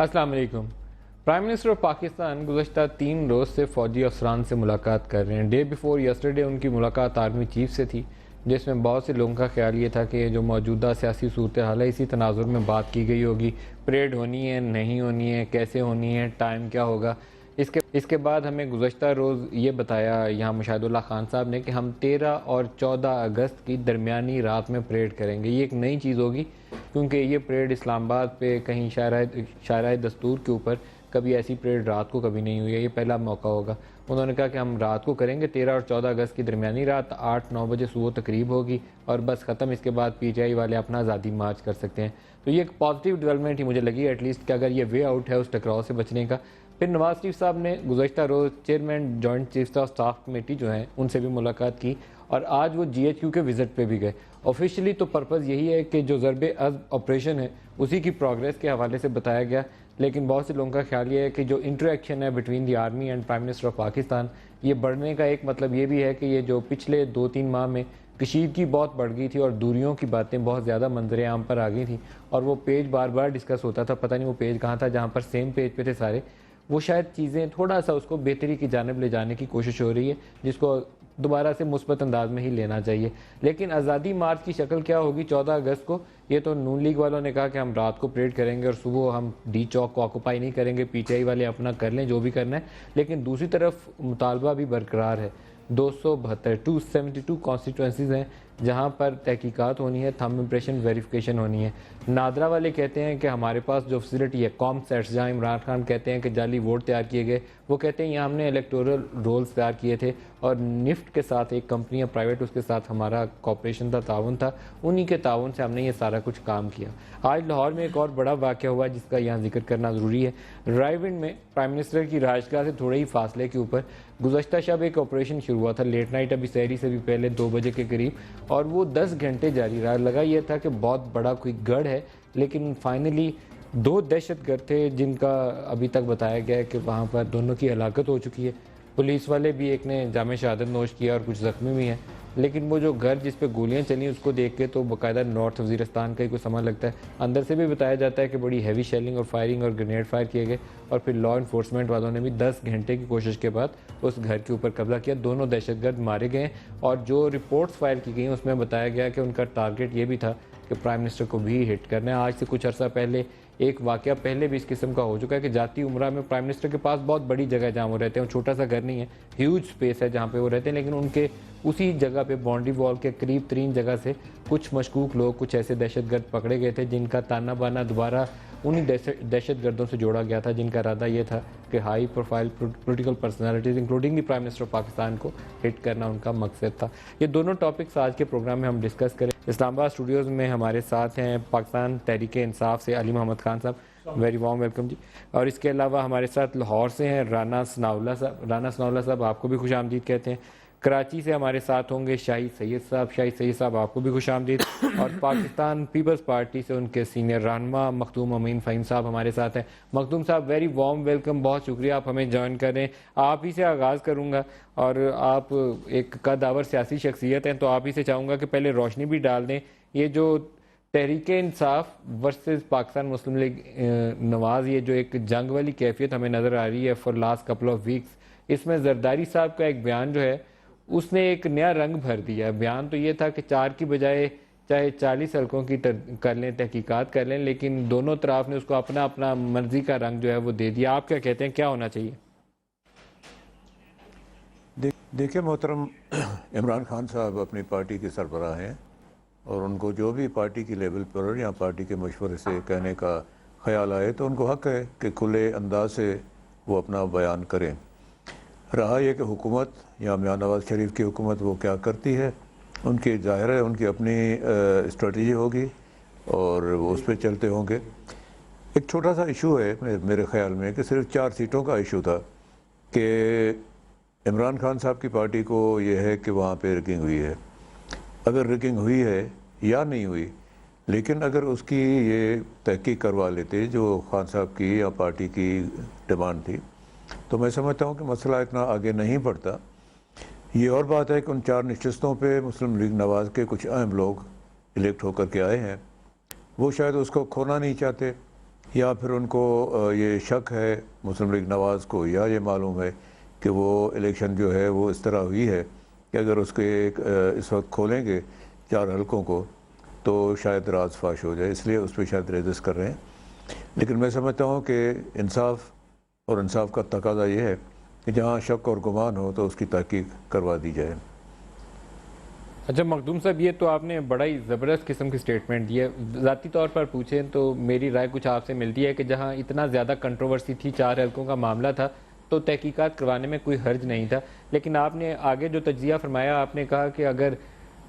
السلام علیکم۔ Prime minister of Pakistan گزشتہ 3 روز سے فوجی افسران سے ملاقات کر رہے ہیں۔ ڈے بیفور یسٹرڈے ان کی ملاقات آرمی چیف سے تھی، جس میں بہت سے لوگوں کا خیال یہ تھا کہ یہ جو موجودہ سیاسی صورتحال ہے اسی تناظر میں بات کی گئی ہوگی، پریڈ ہونی ہے نہیں ہونی ہے، کیسے ہونی ہے، ٹائم کیا ہوگا۔ اس کے بعد ہمیں گزشتہ روز یہ بتایا یہاں مشاہد اللہ خان صاحب نے کہ ہم 13 اور 14 اگست کی درمیانی رات میں پریڈ کریں گے۔ یہ ایک نئی چیز ہوگی کیونکہ یہ پریڈ اسلام آباد پہ کہیں شاہراہ دستور کے اوپر کبھی ایسی پریڈ رات کو کبھی نہیں ہوئی ہے، یہ پہلا موقع ہوگا۔ انہوں نے کہا کہ ہم رات کو کریں گے 13 اور 14 اگست کی درمیانی رات 8-9 بجے صبح تقریب ہوگی اور بس ختم۔ اس کے بعد پی ٹی آئی والے اپنا آزادی مارچ کر سکتے ہیں۔ تو یہ ایک پازیٹیو ڈیولپمنٹ ہی مجھے لگی ایٹ لیسٹ کہ اگر یہ وے آؤٹ ہے اس ٹکراؤ سے بچنے کا۔ پھر نواز شریف صاحب نے گزشتہ روز chairman joint chief of staff committee جو ہیں ان سے بھی ملاقات کی اور آج وہ جی ایچ کیو کے وزٹ پہ بھی گئے۔ آفیشلی تو پرپز یہی ہے کہ جو ضرب عضب آپریشن ہے اسی کی پروگریس کے حوالے سے بتایا گیا، لیکن بہت سے لوگوں کا خیال یہ ہے کہ جو انٹریکشن ہے between the army and prime minister of Pakistan, یہ بڑھنے کا ایک مطلب یہ بھی ہے کہ یہ جو پچھلے 2-3 ماہ میں کشیدگی بہت بڑھ گئی تھی اور دوریوں کی باتیں بہت زیادہ منظر عام پر آ گئی تھیں اور وہ پیج بار بار ڈسکس ہوتا تھا، پتہ نہیں وہ پیج کہاں تھا جہاں پر سیم پیج پہ تھے سارے۔ وہ شاید چیزیں تھوڑا سا اس کو بہتری کی جانب لے جانے کی کوشش ہو رہی ہے جس کو دوبارہ سے مثبت انداز میں ہی لینا چاہیے۔ لیکن آزادی مارچ کی شکل کیا ہوگی 14 اگست کو، یہ تو نون لیگ والوں نے کہا کہ ہم رات کو پریڈ کریں گے اور صبح ہم ڈی چوک کو آکوپائی نہیں کریں گے، پی ٹی آئی والے اپنا کر لیں جو بھی کرنا ہے۔ لیکن دوسری طرف مطالبہ بھی برقرار ہے، 272 کانسٹیٹوئنسیز ہیں جہاں پر تحقیقات ہونی ہے، تھم امپریشن ویریفیکیشن ہونی ہے۔ نادرا والے کہتے ہیں کہ ہمارے پاس جو فیسلٹی ہے کام سیٹس، جہاں عمران خان کہتے ہیں کہ جعلی ووٹ تیار کیے گئے، وہ کہتے ہیں یہاں ہم نے الیکٹورل رولز تیار کیے تھے اور نفٹ کے ساتھ ایک کمپنی ہے پرائیویٹ، اس کے ساتھ ہمارا کوپریشن تھا، تعاون تھا، انہی کے تعاون سے ہم نے یہ سارا کچھ کام کیا۔ آج لاہور میں ایک اور بڑا واقعہ ہوا جس کا یہاں ذکر کرنا ضروری ہے۔ رائے ونڈ میں پرائم منسٹر کی رہائشگاہ سے تھوڑے ہی فاصلے کے اوپر گزشتہ شب ایک آپریشن شروع ہوا تھا، لیٹ نائٹ، ابھی سحری سے بھی پہلے 2 بجے کے قریب، اور وہ 10 گھنٹے جاری رہا۔ لگا یہ تھا کہ بہت بڑا کوئی گڑھ ہے، لیکن فائنلی 2 دہشت گرد تھے جن کا ابھی تک بتایا گیا ہے کہ وہاں پر دونوں کی ہلاکت ہو چکی ہے۔ پولیس والے بھی ایک نے جام شہادت نوش کیا اور کچھ زخمی بھی ہیں، لیکن وہ جو گھر جس پہ گولیاں چلیں اس کو دیکھ کے تو باقاعدہ نارتھ وزیرستان کا ہی کوئی سمجھ لگتا ہے۔ اندر سے بھی بتایا جاتا ہے کہ بڑی ہیوی شیلنگ اور فائرنگ اور گرینیڈ فائر کیے گئے اور پھر لا انفورسمنٹ والوں نے بھی 10 گھنٹے کی کوشش کے بعد اس گھر کے اوپر قبضہ کیا۔ دونوں دہشت گرد مارے گئے اور جو رپورٹس فائل کی گئی اس میں بتایا گیا کہ ان کا ٹارگٹ یہ بھی تھا کہ پرائم منسٹر کو بھی ہٹ کرنا ہے۔ آج سے کچھ عرصہ پہلے ایک واقعہ پہلے بھی اس قسم کا ہو چکا ہے کہ جاتی عمرہ میں پرائم منسٹر کے پاس بہت بڑی جگہ ہے جہاں وہ رہتے ہیں، چھوٹا سا گھر نہیں ہے، ہیوج سپیس ہے جہاں پہ وہ رہتے ہیں، لیکن ان کے اسی جگہ پہ باؤنڈری وال کے قریب ترین جگہ سے کچھ مشکوک لوگ، کچھ ایسے دہشت گرد پکڑے گئے تھے جن کا تانا بانا دوبارہ انہی دہشت گردوں سے جوڑا گیا تھا جن کا ارادہ یہ تھا کہ high profile political personalities including the prime minister of Pakistan کو ہٹ کرنا ان کا مقصد تھا۔ یہ دونوں ٹاپکس آج کے پروگرام میں ہم ڈسکس کریں۔ اسلام آباد اسٹوڈیوز میں ہمارے ساتھ ہیں پاکستان تحریک انصاف سے علی محمد خان صاحب، ویری وارم ویلکم جی، اور اس کے علاوہ ہمارے ساتھ لاہور سے ہیں رانا ثناءاللہ صاحب۔ رانا ثناءاللہ صاحب آپ کو بھی خوش آمدید کہتے ہیں۔ کراچی سے ہمارے ساتھ ہوں گے شاہی سید صاحب۔ شاہی سید صاحب آپ کو بھی خوش آمدید، اور پاکستان پیپلز پارٹی سے ان کے سینئر رہنما مخدوم امین فہیم صاحب ہمارے ساتھ ہیں۔ مخدوم صاحب ویری وارم ویلکم، بہت شکریہ آپ ہمیں جوائن کر رہے ہیں۔ آپ ہی سے آغاز کروں گا اور آپ ایک قدآور سیاسی شخصیت ہیں تو آپ ہی سے چاہوں گا کہ پہلے روشنی بھی ڈال دیں، یہ جو تحریک انصاف ورسز پاکستان مسلم لیگ نواز، یہ جو ایک جنگ والی کیفیت ہمیں نظر آ رہی ہے for last couple of weeks, اس میں زرداری صاحب کا ایک بیان جو ہے اس نے ایک نیا رنگ بھر دیا ہے۔ بیان تو یہ تھا کہ 4 کی بجائے چاہے 40 حلقوں کی کر لیں، تحقیقات کر لیں، لیکن دونوں طرف نے اس کو اپنا اپنا مرضی کا رنگ جو ہے وہ دے دیا۔ آپ کیا کہتے ہیں کیا ہونا چاہیے؟ دیکھیں محترم، عمران خان صاحب اپنی پارٹی کے سربراہ ہیں اور ان کو جو بھی پارٹی کی لیول پر یا پارٹی کے مشورے سے کہنے کا خیال آئے تو ان کو حق ہے کہ کھلے انداز سے وہ اپنا بیان کریں۔ رہا یہ کہ حکومت یا میاں نواز شریف کی حکومت وہ کیا کرتی ہے، ان کی ظاہر ہے ان کی اپنی اسٹریٹجی ہوگی اور وہ اس پہ چلتے ہوں گے۔ ایک چھوٹا سا ایشو ہے میرے خیال میں کہ صرف 4 سیٹوں کا ایشو تھا کہ عمران خان صاحب کی پارٹی کو یہ ہے کہ وہاں پہ ریگنگ ہوئی ہے۔ اگر ریگنگ ہوئی ہے یا نہیں ہوئی، لیکن اگر اس کی یہ تحقیق کروا لیتے جو خان صاحب کی یا پارٹی کی ڈیمانڈ تھی تو میں سمجھتا ہوں کہ مسئلہ اتنا آگے نہیں بڑھتا۔ یہ اور بات ہے کہ ان 4 نشستوں پہ مسلم لیگ نواز کے کچھ اہم لوگ الیکٹ ہو کر کے آئے ہیں، وہ شاید اس کو کھونا نہیں چاہتے، یا پھر ان کو یہ شک ہے مسلم لیگ نواز کو، یا یہ معلوم ہے کہ وہ الیکشن جو ہے وہ اس طرح ہوئی ہے کہ اگر اس کے اس وقت کھولیں گے 4 حلقوں کو تو شاید راز فاش ہو جائے، اس لیے اس پہ شاید ریزسٹ کر رہے ہیں۔ لیکن میں سمجھتا ہوں کہ انصاف کا تقاضا یہ ہے کہ جہاں شک اور گمان ہو تو اس کی تحقیق کروا دی جائے۔ اچھا مخدوم صاحب، یہ تو آپ نے بڑا ہی زبردست قسم کی سٹیٹمنٹ دی ہے۔ ذاتی طور پر پوچھیں تو میری رائے کچھ آپ سے ملتی ہے کہ جہاں اتنا زیادہ کنٹروورسی تھی، 4 حلقوں کا معاملہ تھا، تو تحقیقات کروانے میں کوئی حرج نہیں تھا۔ لیکن آپ نے آگے جو تجزیہ فرمایا، آپ نے کہا کہ اگر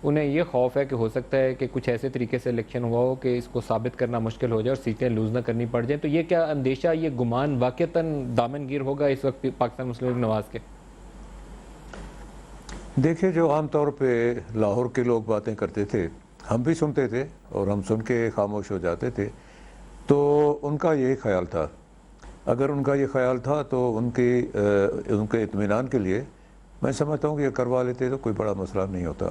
انہیں یہ خوف ہے کہ ہو سکتا ہے کہ کچھ ایسے طریقے سے الیکشن ہوا ہو کہ اس کو ثابت کرنا مشکل ہو جائے اور سیٹیں لوز نہ کرنی پڑ جائیں، تو یہ کیا اندیشہ، یہ گمان واقعتاً دامنگیر ہوگا اس وقت پاکستان مسلم لیگ نواز کے؟ دیکھیے، جو عام طور پہ لاہور کے لوگ باتیں کرتے تھے، ہم بھی سنتے تھے اور ہم سن کے خاموش ہو جاتے تھے، تو ان کا یہی خیال تھا۔ اگر ان کا یہ خیال تھا تو ان کے اطمینان کے لیے میں سمجھتا ہوں کہ یہ کروا لیتے تو کوئی بڑا مسئلہ نہیں ہوتا۔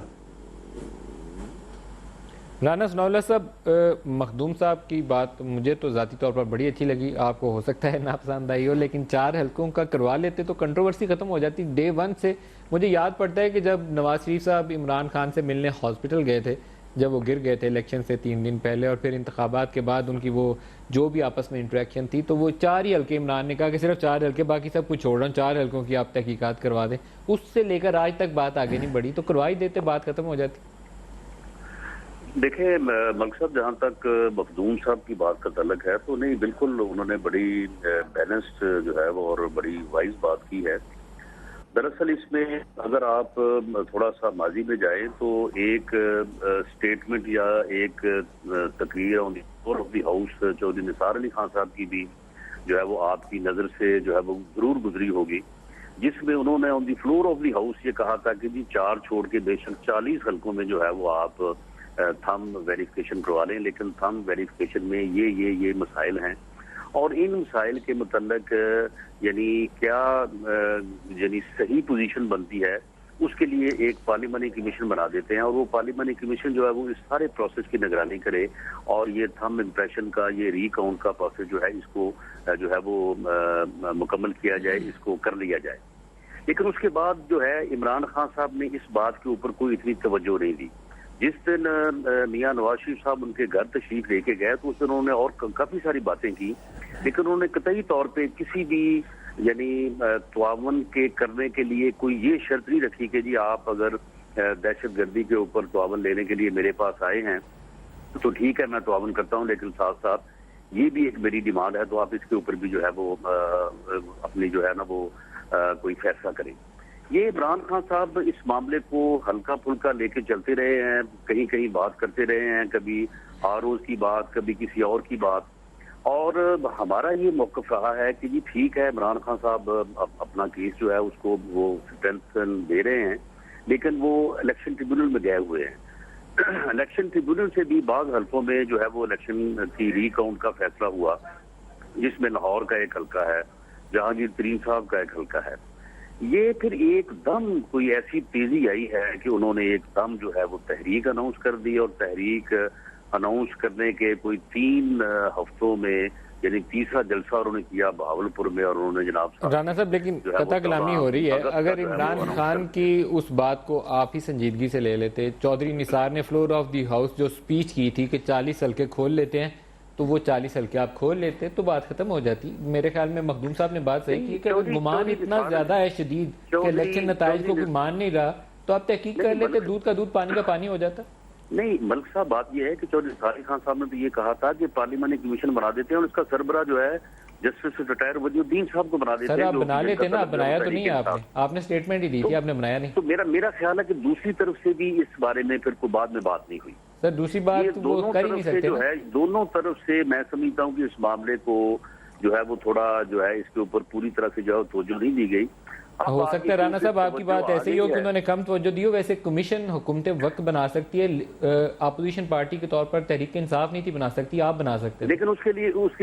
رانا ثناء اللہ صاحب، مخدوم صاحب کی بات مجھے تو ذاتی طور پر بڑی اچھی لگی، آپ کو ہو سکتا ہے ناپسند آئی ہو، لیکن 4 حلقوں کا کروا لیتے تو کنٹروورسی ختم ہو جاتی۔ ڈے 1 سے مجھے یاد پڑتا ہے کہ جب نواز شریف صاحب عمران خان سے ملنے ہاسپٹل گئے تھے، جب وہ گر گئے تھے الیکشن سے 3 دن پہلے، اور پھر انتخابات کے بعد ان کی وہ جو بھی آپس میں انٹریکشن تھی، تو وہ 4 ہی حلقے، عمران نے کہا کہ صرف 4 حلقے، باقی سب کچھ چھوڑ رہا ہوں، 4 حلقوں کی آپ تحقیقات کروا دیں۔ اس سے لے کر آج تک بات آگے نہیں بڑھی، تو کروا ہی دیتے، بات ختم ہو جاتی۔ دیکھیں ملک صاحب، جہاں تک مخدوم صاحب کی بات کا تعلق ہے تو نہیں، بالکل انہوں نے بڑی بیلنسڈ جو ہے وہ اور بڑی وائز بات کی ہے۔ دراصل اس میں اگر آپ تھوڑا سا ماضی میں جائیں تو ایک سٹیٹمنٹ یا ایک تقریر on the floor of the house Chaudhry Nisar Ali Khan صاحب کی بھی جو ہے وہ آپ کی نظر سے جو ہے وہ ضرور گزری ہوگی، جس میں انہوں نے آن the floor of the house یہ کہا تھا کہ جی 4 چھوڑ کے بے شک 40 حلقوں میں جو ہے وہ آپ تھم ویریفیکیشن کروا لیں، لیکن تھم ویریفیکیشن میں یہ مسائل ہیں، اور ان مسائل کے متعلق یعنی کیا یعنی صحیح پوزیشن بنتی ہے، اس کے لیے ایک پارلیمانی کمیشن بنا دیتے ہیں، اور وہ پارلیمانی کمیشن جو ہے وہ اس سارے پروسیس کی نگرانی کرے، اور یہ تھم امپریشن کا، یہ ری کاؤنٹ کا پروسیس جو ہے اس کو جو ہے وہ مکمل کیا جائے، اس کو کر لیا جائے۔ لیکن اس کے بعد جو ہے عمران خان صاحب نے اس بات کے اوپر کوئی اتنی توجہ نہیں دی۔ جس دن میاں نواز شریف صاحب ان کے گھر تشریف لے کے گئے تو اس دن انہوں نے اور کافی ساری باتیں کی، لیکن انہوں نے قطعی طور پہ کسی بھی یعنی تعاون کے کرنے کے لیے کوئی یہ شرط نہیں رکھی کہ جی آپ اگر دہشت گردی کے اوپر تعاون لینے کے لیے میرے پاس آئے ہیں تو ٹھیک ہے، میں تعاون کرتا ہوں، لیکن ساتھ ساتھ یہ بھی ایک میری ڈیمانڈ ہے، تو آپ اس کے اوپر بھی جو ہے وہ اپنی جو ہے نا وہ کوئی فیصلہ کریں۔ یہ عمران خان صاحب اس معاملے کو ہلکا پھلکا لے کے چلتے رہے ہیں، کہیں کہیں بات کرتے رہے ہیں، کبھی آروز کی بات، کبھی کسی اور کی بات، اور ہمارا یہ موقف رہا ہے کہ جی ٹھیک ہے، عمران خان صاحب اپنا کیس جو ہے اس کو وہ اسٹرینتھن دے رہے ہیں، لیکن وہ الیکشن ٹریبیونل میں گئے ہوئے ہیں۔ الیکشن ٹریبیونل سے بھی بعض حلقوں میں جو ہے وہ الیکشن کی ری کاؤنٹ کا فیصلہ ہوا، جس میں لاہور کا ایک حلقہ ہے، جہانگیر ترین صاحب کا ایک حلقہ ہے۔ یہ پھر ایک دم کوئی ایسی تیزی آئی ہے کہ انہوں نے ایک دم جو ہے وہ تحریک اناؤنس کر دی، اور تحریک اناؤنس کرنے کے کوئی 3 ہفتوں میں یعنی تیسرا جلسہ انہوں نے کیا بہاولپور میں، اور انہوں نے جناب رانا صاحب لیکن قطع کلامی ہو رہی ہے، اگر عمران خان کی اس بات کو آپ ہی سنجیدگی سے لے لیتے، چودھری نثار نے فلور آف دی ہاؤس جو سپیچ کی تھی کہ 40 حلقے کھول لیتے ہیں، تو وہ 40 حلقے آپ کھول لیتے تو بات ختم ہو جاتی۔ میرے خیال میں مخدوم صاحب نے بات صحیح کی کہ اگر گمان اتنا زیادہ ہے شدید کہ الیکشن نتائج کو کوئی مان نہیں رہا، تو آپ تحقیق کر لیتے، دودھ کا دودھ پانی کا پانی ہو جاتا۔ نہیں ملک صاحب، بات یہ ہے کہ چودھری نثار علی خان صاحب نے تو یہ کہا تھا کہ پارلیمانی کمیشن بنا دیتے ہیں، اور اس کا سربراہ جو ہے جسٹس ریٹائر ولی الدین صاحب کو بنا دیتے ہیں۔ سر آپ بنا لیتے نا، بنایا تو نہیں آپ نے سٹیٹمنٹ ہی دی تھی، آپ نے بنایا نہیں۔ تو میرا خیال ہے کہ دوسری طرف سے بھی اس بارے میں پھر کوئی بعد میں بات نہیں ہوئی۔ سر دوسری بات وہ کر ہی نہیں سکتے جو ہے، دونوں طرف سے میں سمجھتا ہوں کہ اس معاملے کو جو ہے وہ تھوڑا جو ہے اس کے اوپر پوری طرح سے جو ہے توجہ نہیں دی گئی۔ ہو سکتا ہے رانا صاحب آپ کی بات ایسے ہی ہو کہ انہوں نے کم توجہ دی ہو، ویسے کمیشن حکومت وقت بنا سکتی ہے، اپوزیشن پارٹی کے طور پر تحریک انصاف نہیں تھی بنا سکتی، آپ بنا سکتے، لیکن اس کے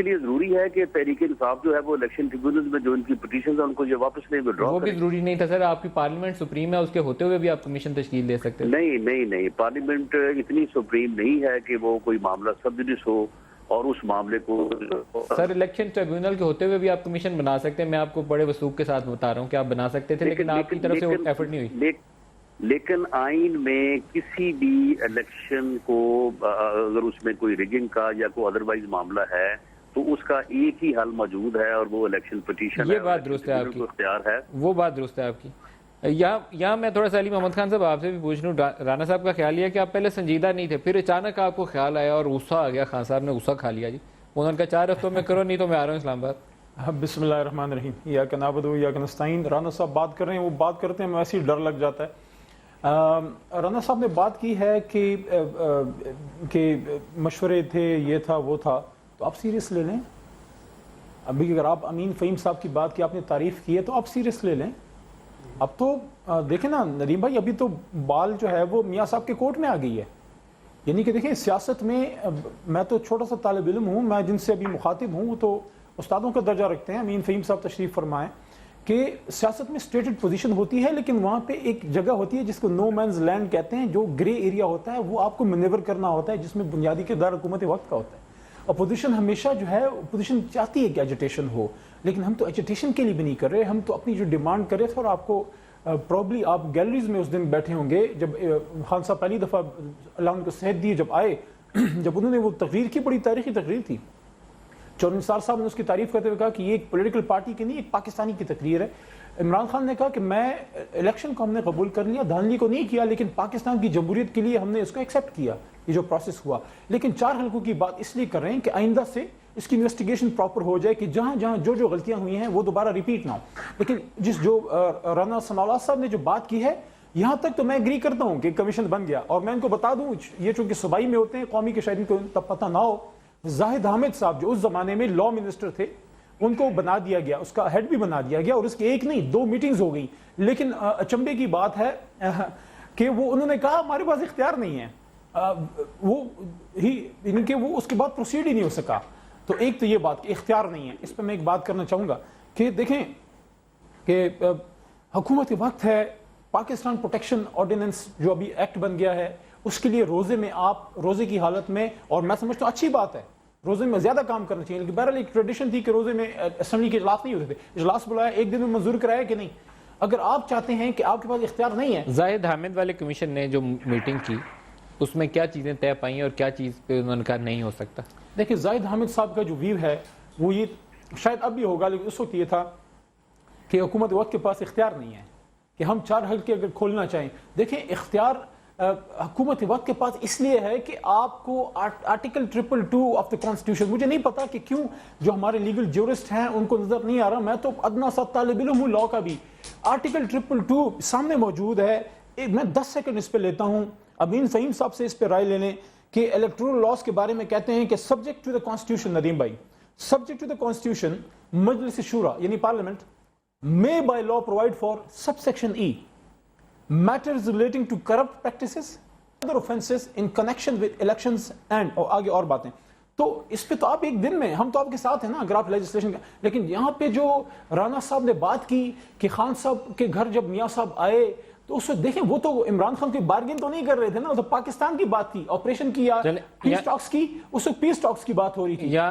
لیے ضروری ہے کہ تحریک انصاف جو ہے وہ الیکشن ٹریبیونل میں جو ان کی پٹیشنز ہیں ان کو یہ واپس نہیں وڈرا کریں۔ وہ بھی ضروری نہیں تھا سر، آپ کی پارلیمنٹ سپریم ہے، اس کے ہوتے ہوئے بھی آپ کمیشن تشکیل دے سکتے۔ نہیں، پارلیمنٹ اتنی سپریم نہیں ہے کہ وہ کوئی معاملہ سب جڈس ہو اور اس معاملے کو سر الیکشن ٹریبیونل کے ہوتے ہوئے بھی آپ کمیشن بنا سکتے ہیں. میں آپ کو بڑے وثوق کے ساتھ بتا رہا ہوں کہ آپ بنا سکتے تھے, لیکن آپ کی طرف سے وہ ایفرٹ نہیں ہوئی. لیکن آئین میں کسی بھی الیکشن کو اگر اس میں کوئی ریگنگ کا یا کوئی ادروائز معاملہ ہے تو اس کا ایک ہی حل موجود ہے اور وہ الیکشن پٹیشن ہے. یہ بات درست ہے آپ کی, اختیار ہے, وہ بات درست ہے آپ کی. یہاں میں تھوڑا سا علی محمد خان صاحب آپ سے بھی پوچھ لوں. رانا صاحب کا خیال یہ ہے کہ آپ پہلے سنجیدہ نہیں تھے, پھر اچانک آپ کو خیال آیا اور غصہ آ گیا, خان صاحب نے غصہ کھا لیا. جی انہوں نے کہا 4 ہفتوں میں کرو, نہیں تو میں آ رہا ہوں اسلام آباد. بسم اللہ الرحمن الرحیم. ایاک نعبد و ایاک نستعین. رانا صاحب بات کر رہے ہیں, وہ بات کرتے ہیں میں ایسے ہی ڈر لگ جاتا ہے. رانا صاحب نے بات کی ہے کہ مشورے تھے, یہ تھا وہ تھا, تو آپ سیریس لے لیں. ابھی اگر آپ امین فہیم صاحب کی بات کی, آپ نے تعریف کی ہے, تو آپ سیریس لے لیں. اب تو دیکھیں نا ندیم بھائی, ابھی تو بال جو ہے وہ میاں صاحب کے کورٹ میں آ گئی ہے. یعنی کہ دیکھیں سیاست میں, میں تو چھوٹا سا طالب علم ہوں, میں جن سے ابھی مخاطب ہوں وہ تو استادوں کا درجہ رکھتے ہیں. امین فہیم صاحب تشریف فرمائیں کہ سیاست میں اسٹیٹڈ پوزیشن ہوتی ہے, لیکن وہاں پہ ایک جگہ ہوتی ہے جس کو نو مینز لینڈ کہتے ہیں, جو گرے ایریا ہوتا ہے, وہ آپ کو مینیور کرنا ہوتا ہے, جس میں بنیادی کردار حکومت وقت کا ہوتا ہے. اپوزیشن ہمیشہ جو ہے, اپوزیشن چاہتی ہے کہ ایجیٹیشن ہو, لیکن ہم تو ایجیٹیشن کے لیے بھی نہیں کر رہے, ہم تو اپنی جو ڈیمانڈ کر رہے تھے. اور آپ کو پروبلی آپ گیلریز میں اس دن بیٹھے ہوں گے جب خان صاحب پہلی دفعہ اللہ ان کو صحت دی جب آئے, جب انہوں نے وہ تقریر کی, بڑی تاریخی تقریر تھی. چودھری نثار صاحب نے اس کی تعریف کرتے ہوئے کہا کہ یہ ایک پولیٹیکل پارٹی کی نہیں, ایک پاکستانی کی تقریر ہے. عمران خان نے کہا کہ میں الیکشن کو ہم نے قبول کر لیا, دھاندلی کو نہیں کیا, لیکن پاکستان کی جمہوریت کے لیے ہم نے اس کو ایکسیپٹ کیا, یہ جو پروسیس ہوا. لیکن 4 حلقوں کی بات اس لیے کر رہے ہیں کہ آئندہ سے اس کی انویسٹیگیشن پراپر ہو جائے, کہ جہاں جہاں جو غلطیاں ہوئی ہیں وہ دوبارہ ریپیٹ نہ ہو. لیکن جو رانا ثناء اللہ صاحب نے جو بات کی ہے, یہاں تک تو میں ایگری کرتا ہوں کہ کمیشن بن گیا. اور میں ان کو بتا دوں, یہ چونکہ صوبائی میں ہوتے ہیں, قومی کے شاید ان کو تب پتہ نہ ہو, زاہد حامد صاحب جو اس زمانے میں لا منسٹر تھے, ان کو بنا دیا گیا, اس کا ہیڈ بھی بنا دیا گیا, اور اس کے ایک نہیں 2 میٹنگز ہو گئی. لیکن اچنبے کی بات ہے کہ وہ انہوں نے کہا ہمارے پاس اختیار نہیں ہے, یعنی کہ وہ اس کے بعد پروسیڈ ہی نہیں ہو سکا. تو ایک تو یہ بات کہ اختیار نہیں ہے. اس پہ میں ایک بات کرنا چاہوں گا کہ دیکھیں کہ حکومت وقت ہے, پاکستان پروٹیکشن آرڈیننس جو ابھی ایکٹ بن گیا ہے, اس کے لیے روزے میں آپ روزے کی حالت میں, اور میں سمجھتا ہوں اچھی بات ہے, روزے میں زیادہ کام کرنا چاہیے. لیکن بہرحال ایک ٹریڈیشن تھی کہ روزے میں اسمبلی کے اجلاس نہیں ہوتے تھے, اجلاس بلایا, ایک دن میں منظور کرایا کہ نہیں. اگر آپ چاہتے ہیں کہ آپ کے پاس اختیار نہیں ہے. زاہد حامد والے کمیشن نے جو میٹنگ کی, اس میں کیا چیزیں طے پائیں اور کیا چیز پہ انہوں نے کہا نہیں ہو سکتا؟ دیکھیں زاہد حامد صاحب کا جو ویو ہے وہ یہ شاید اب بھی ہوگا, لیکن اس وقت یہ تھا کہ حکومت وقت کے پاس اختیار نہیں ہے کہ ہم 4 حلقے اگر کھولنا چاہیں. دیکھیں اختیار حکومت وقت کے پاس اس لیے ہے کہ آپ کو آرٹیکل 222 آف دا کانسٹیٹیوشن, مجھے نہیں پتا کہ کیوں جو ہمارے لیگل جورسٹ ہیں ان کو نظر نہیں آ رہا, میں تو ادنا سا طالب علم ہوں لا کا بھی. آرٹیکل 222 سامنے موجود ہے. میں 10 سیکنڈ اس پہ لیتا ہوں, امین فہیم صاحب سے اس پہ رائے لے لیں کہ الیکٹورل لاز کے بارے میں کہتے ہیں کہ subject to the constitution, Nadeem بھائی, subject to the constitution, Majlis Shura یعنی parliament may by law provide for subsection E matters relating to corrupt practices, other offences in connection with elections and اور آگے اور باتیں. تو اس پہ تو آپ ایک دن میں, ہم تو آپ کے ساتھ ہیں نا اگر آپ لیجسلیشن. لیکن یہاں پہ جو رانا صاحب نے بات کی کہ خان صاحب کے گھر جب میاں صاحب آئے, تو اس وقت دیکھیں وہ تو عمران خان کی بارگین تو نہیں کر رہے تھے نا, تو پاکستان کی بات کی, آپریشن کی یا پیس ٹاکس کی, اس وقت پیس ٹاکس کی بات ہو رہی تھی. کیا